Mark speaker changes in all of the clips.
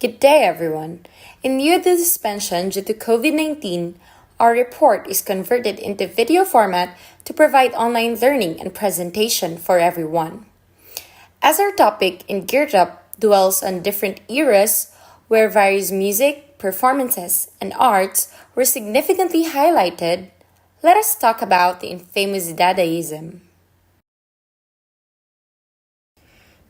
Speaker 1: Good day, everyone. In view of the suspension due to COVID-19, our report is converted into video format to provide online learning and presentation for everyone. As our topic in Geared Up dwells on different eras where various music, performances, and arts were significantly highlighted, let us talk about the infamous Dadaism.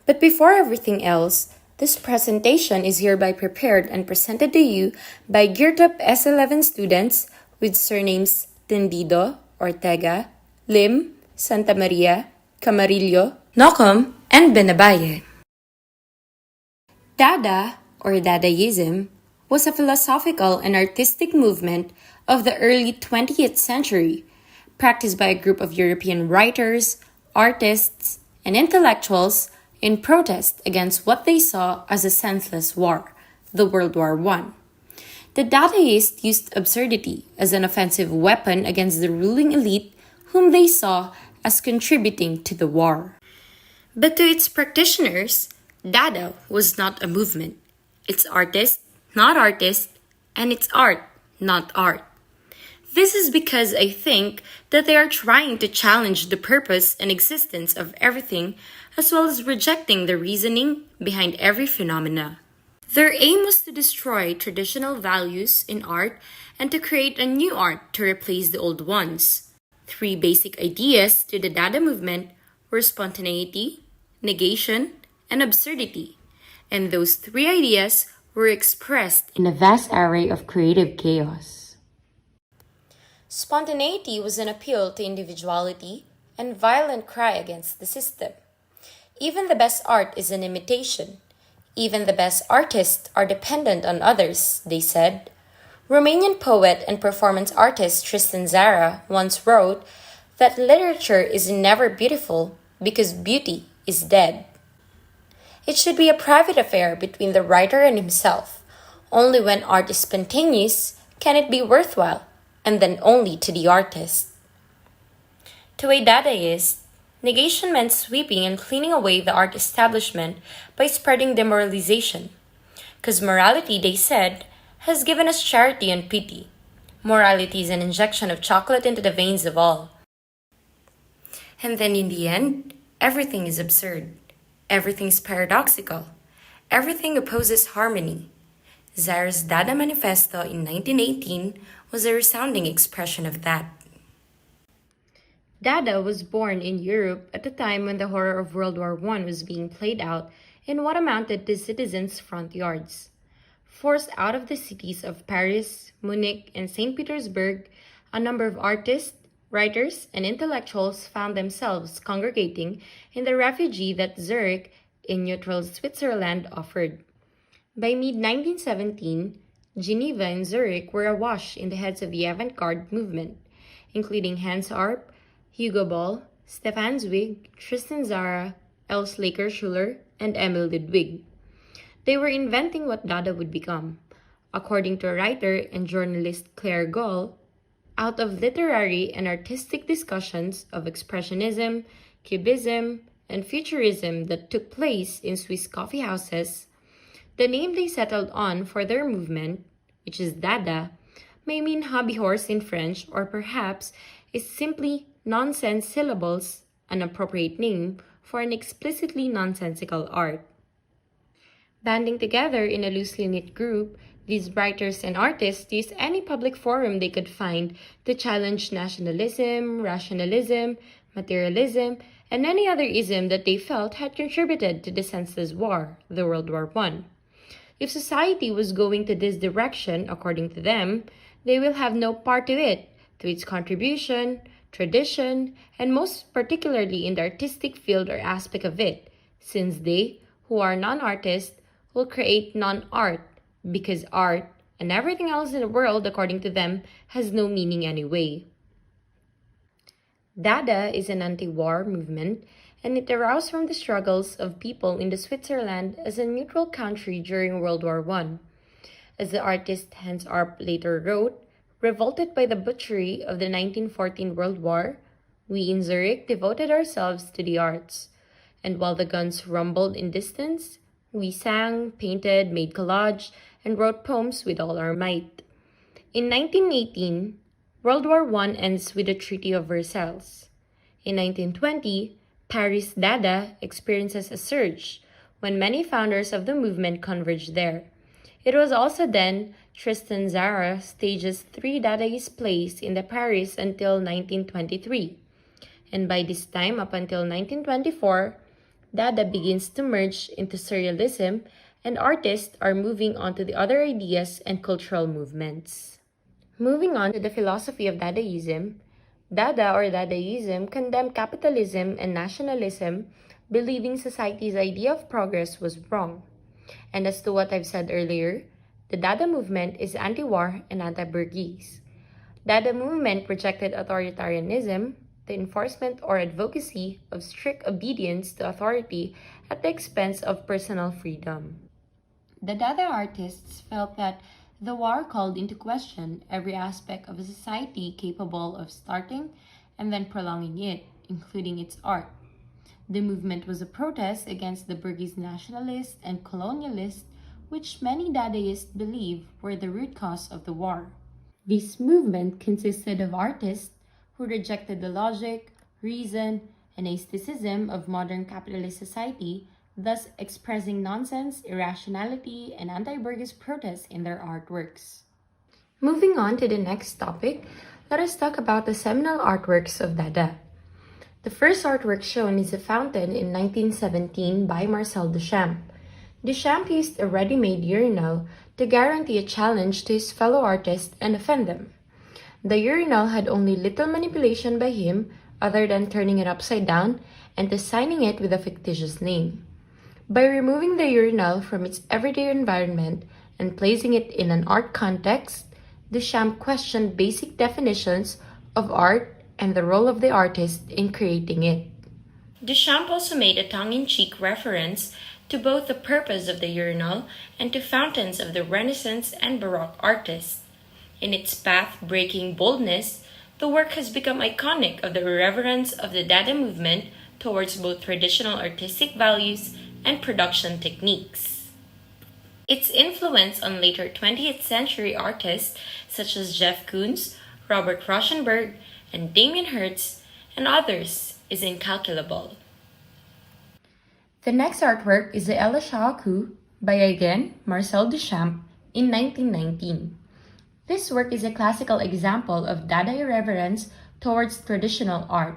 Speaker 1: But before everything else, this presentation is hereby prepared and presented to you by Geared Up S11 students with surnames Tendido, Ortega, Lim, Santa Maria, Camarillo, Nocum, and Benabaye. Dada, or Dadaism, was a philosophical and artistic movement of the early 20th century, practiced by a group of European writers, artists, and intellectuals in protest against what they saw as a senseless war, the World War I. The Dadaists used absurdity as an offensive weapon against the ruling elite whom they saw as contributing to the war. But to its practitioners, Dada was not a movement. It's artist, not artist, and it's art, not art. This is because I think that they are trying to challenge the purpose and existence of everything, as well as rejecting the reasoning behind every phenomena. Their aim was to destroy traditional values in art and to create a new art to replace the old ones. Three basic ideas to the Dada movement were spontaneity, negation, and absurdity, and those three ideas were expressed in a vast array of creative chaos. Spontaneity was an appeal to individuality and violent cry against the system. Even the best art is an imitation. Even the best artists are dependent on others, they said. Romanian poet and performance artist Tristan Tzara once wrote that literature is never beautiful because beauty is dead. It should be a private affair between the writer and himself. Only when art is spontaneous can it be worthwhile, and then only to the artist. To a Dadaist, negation meant sweeping and cleaning away the art establishment by spreading demoralization. Because morality, they said, has given us charity and pity. Morality is an injection of chocolate into the veins of all. And then in the end, everything is absurd. Everything is paradoxical. Everything opposes harmony. Tzara's Dada Manifesto in 1918 was a resounding expression of that. Dada was born in Europe at a time when the horror of World War I was being played out in what amounted to citizens' front yards. Forced out of the cities of Paris, Munich, and St. Petersburg, a number of artists, writers, and intellectuals found themselves congregating in the refugee that Zurich, in neutral Switzerland, offered. By mid-1917, Geneva and Zurich were awash in the heads of the avant-garde movement, including Hans Arp, Hugo Ball, Stefan Zweig, Tristan Tzara, Els Laker-Schuller, and Emil Ludwig. They were inventing what Dada would become. According to writer and journalist Claire Gall, out of literary and artistic discussions of expressionism, cubism, and futurism that took place in Swiss coffee houses, the name they settled on for their movement, which is Dada, may mean hobby horse in French, or perhaps is simply nonsense syllables, an appropriate name for an explicitly nonsensical art. Banding together in a loosely knit group, these writers and artists used any public forum they could find to challenge nationalism, rationalism, materialism, and any other ism that they felt had contributed to the senseless war, the World War I. If society was going to this direction, according to them, they will have no part to it, to its contribution, tradition, and most particularly in the artistic field or aspect of it, since they, who are non-artists, will create non-art, because art and everything else in the world, according to them, has no meaning anyway. Dada is an anti-war movement, and it arose from the struggles of people in the Switzerland as a neutral country during World War I. As the artist Hans Arp later wrote, revolted by the butchery of the 1914 World War, we in Zurich devoted ourselves to the arts, and while the guns rumbled in distance, We sang, painted, made collage, and wrote poems with all our might. In 1918, World War I ends with the Treaty of Versailles. In 1920, Paris Dada experiences a surge when many founders of the movement converged there. It was also then Tristan Tzara stages three Dadaist plays in the Paris until 1923. And by this time, up until 1924, Dada begins to merge into Surrealism, and artists are moving on to the other ideas and cultural movements. Moving on to the philosophy of Dadaism, Dada or Dadaism condemned capitalism and nationalism, believing society's idea of progress was wrong. And as to what I've said earlier, the Dada movement is anti-war and anti-bourgeois. Dada movement rejected authoritarianism, the enforcement or advocacy of strict obedience to authority at the expense of personal freedom. The Dada artists felt that the war called into question every aspect of a society capable of starting and then prolonging it, including its art. The movement was a protest against the bourgeois nationalists and colonialists, which many Dadaists believe were the root cause of the war. This movement consisted of artists who rejected the logic, reason, and aestheticism of modern capitalist society, thus expressing nonsense, irrationality, and anti-bourgeois protests in their artworks. Moving on to the next topic, let us talk about the seminal artworks of Dada. The first artwork shown is a fountain in 1917 by Marcel Duchamp. Duchamp used a ready-made urinal to guarantee a challenge to his fellow artists and offend them. The urinal had only little manipulation by him other than turning it upside down and designing it with a fictitious name. By removing the urinal from its everyday environment and placing it in an art context, Duchamp questioned basic definitions of art and the role of the artist in creating it. Duchamp also made a tongue-in-cheek reference to both the purpose of the urinal and to fountains of the Renaissance and Baroque artists. In its path-breaking boldness, the work has become iconic of the irreverence of the Dada movement towards both traditional artistic values and production techniques. Its influence on later 20th century artists such as Jeff Koons, Robert Rauschenberg, and Damien Hirst, and others is incalculable. The next artwork is the Ella Shaku by again Marcel Duchamp in 1919. This work is a classical example of Dada irreverence towards traditional art,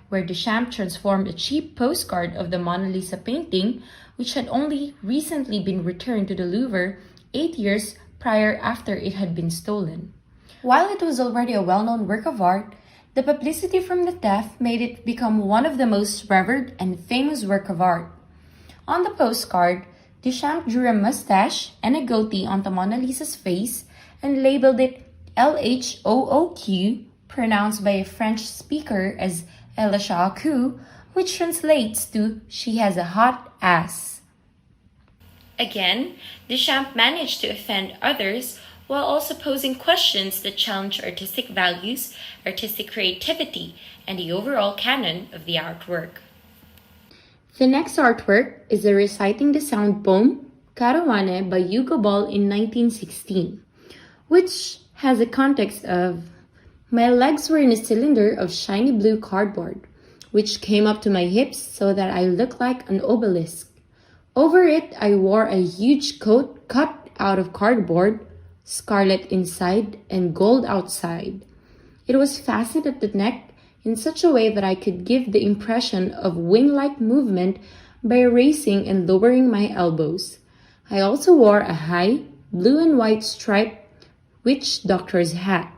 Speaker 1: where Duchamp transformed a cheap postcard of the Mona Lisa painting, which had only recently been returned to the Louvre 8 years prior after it had been stolen. While it was already a well-known work of art, the publicity from the theft made it become one of the most revered and famous work of art. On the postcard, Duchamp drew a mustache and a goatee onto Mona Lisa's face and labeled it LHOOQ, pronounced by a French speaker as Elle Shaku, which translates to "she has a hot ass." Again, Duchamp managed to offend others while also posing questions that challenge artistic values, artistic creativity, and the overall canon of the artwork. The next artwork is a reciting the sound poem Karawane by Hugo Ball in 1916, which has a context of, "My legs were in a cylinder of shiny blue cardboard, which came up to my hips so that I looked like an obelisk. Over it I wore a huge coat cut out of cardboard, scarlet inside and gold outside. It was fastened at the neck in such a way that I could give the impression of wing-like movement by raising and lowering my elbows. I also wore a high, blue and white striped witch doctor's hat."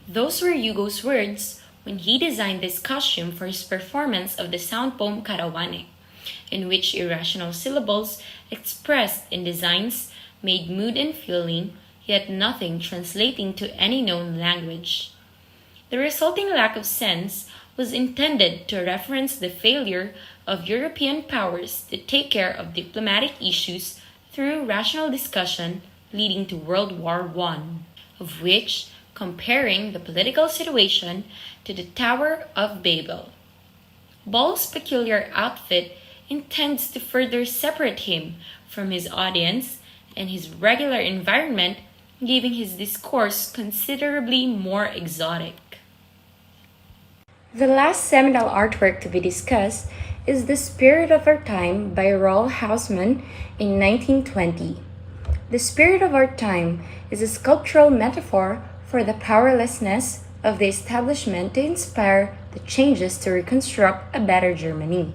Speaker 1: Those were Hugo's words when he designed this costume for his performance of the sound poem Karawane, in which irrational syllables expressed in designs made mood and feeling, yet nothing translating to any known language. The resulting lack of sense was intended to reference the failure of European powers to take care of diplomatic issues through rational discussion, leading to World War I, of which comparing the political situation to the Tower of Babel. Ball's peculiar outfit intends to further separate him from his audience and his regular environment, giving his discourse considerably more exotic. The last seminal artwork to be discussed is The Spirit of Our Time by Roald Hausmann in 1920. The spirit of our time is a sculptural metaphor for the powerlessness of the establishment to inspire the changes to reconstruct a better Germany.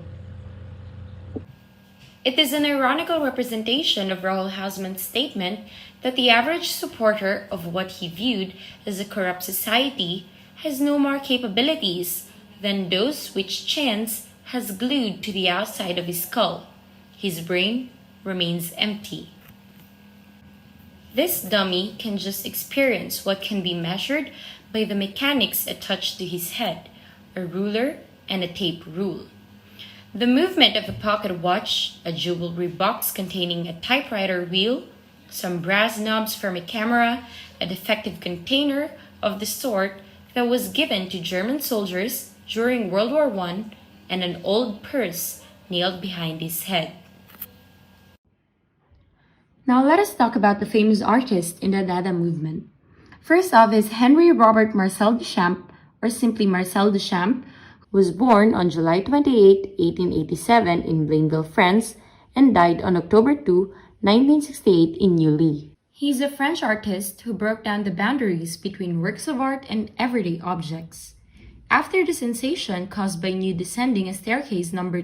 Speaker 1: It is an ironical representation of Roald Hausmann's statement that the average supporter of what he viewed as a corrupt society has no more capabilities than those which chance has glued to the outside of his skull. His brain remains empty. This dummy can just experience what can be measured by the mechanics attached to his head, a ruler and a tape rule. The movement of a pocket watch, a jewelry box containing a typewriter wheel, some brass knobs from a camera, a defective container of the sort that was given to German soldiers during World War I, and an old purse nailed behind his head. Now let us talk about the famous artist in the Dada movement. First off is Henry Robert Marcel Duchamp, or simply Marcel Duchamp, who was born on July 28, 1887 in Blainville, France, and died on October 2, 1968 in Neuilly. He's a French artist who broke down the boundaries between works of art and everyday objects. After the sensation caused by Nude Descending a Staircase No. 2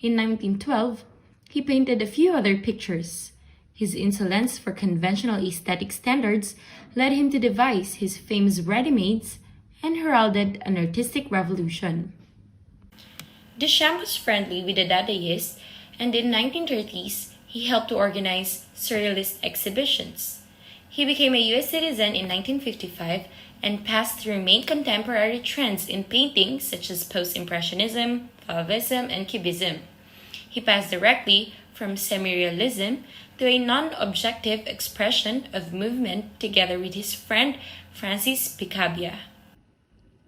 Speaker 1: in 1912, he painted a few other pictures. His insolence for conventional aesthetic standards led him to devise his famous ready-mades and heralded an artistic revolution. Duchamp was friendly with the Dadaists, and in the 1930s, he helped to organize surrealist exhibitions. He became a U.S. citizen in 1955 and passed through main contemporary trends in painting such as Post-Impressionism, Fauvism, and Cubism. He passed directly from semi-realism to a non-objective expression of movement together with his friend Francis Picabia.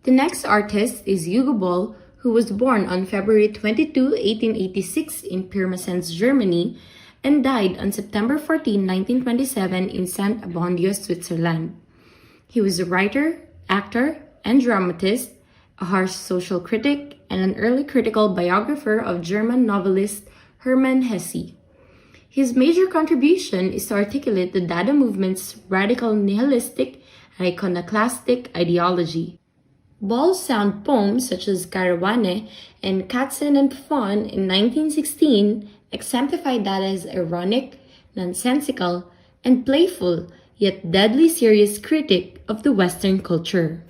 Speaker 1: The next artist is Hugo Boll, who was born on February 22, 1886 in Pirmasens, Germany, and died on September 14, 1927 in St. Abondio, Switzerland. He was a writer, actor, and dramatist, a harsh social critic, and an early critical biographer of German novelist Hermann Hesse. His major contribution is to articulate the Dada movement's radical nihilistic and iconoclastic ideology. Boll's sound poems such as Karawane and Katzen and Fawn in 1916 exemplify Dada's ironic, nonsensical, and playful yet deadly serious critique of the Western culture.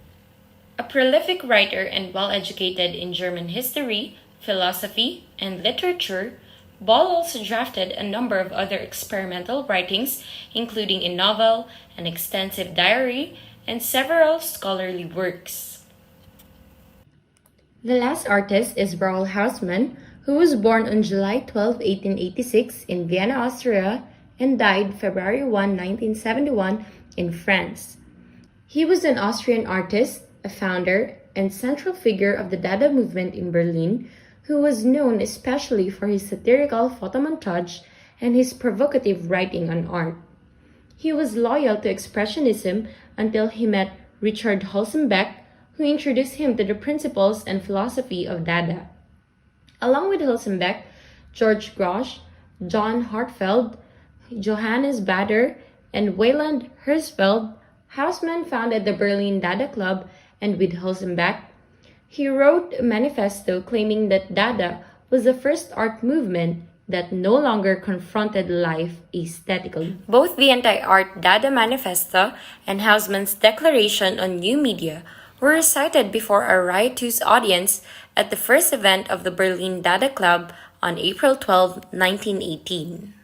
Speaker 1: A prolific writer and well-educated in German history, philosophy, and literature, Boll also drafted a number of other experimental writings, including a novel, an extensive diary, and several scholarly works. The last artist is Roald Hausmann, who was born on July 12, 1886 in Vienna, Austria, and died February 1, 1971 in France. He was an Austrian artist, a founder, and central figure of the Dada movement in Berlin, who was known especially for his satirical photomontage and his provocative writing on art. He was loyal to Expressionism until he met Richard Holzenbeck, who introduced him to the principles and philosophy of Dada. Along with Holzenbeck, George Grosz, John Hartfeld, Johannes Bader, and Weyland Herzfeld, Hausmann founded the Berlin Dada Club, and with Holzenbeck, he wrote a manifesto claiming that Dada was the first art movement that no longer confronted life aesthetically. Both the anti-art Dada manifesto and Hausmann's declaration on new media were recited before a riotous audience at the first event of the Berlin Dada Club on April 12, 1918.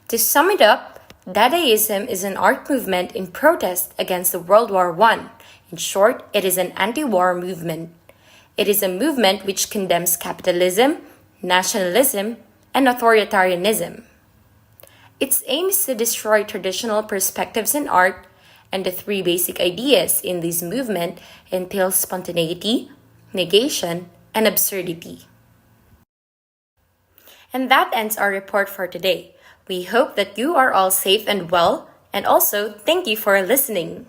Speaker 1: To sum it up, Dadaism is an art movement in protest against the World War I. In short, it is an anti-war movement. It is a movement which condemns capitalism, nationalism, and authoritarianism. Its aim is to destroy traditional perspectives in art, and the three basic ideas in this movement entail spontaneity, negation, and absurdity. And that ends our report for today. We hope that you are all safe and well, and also thank you for listening.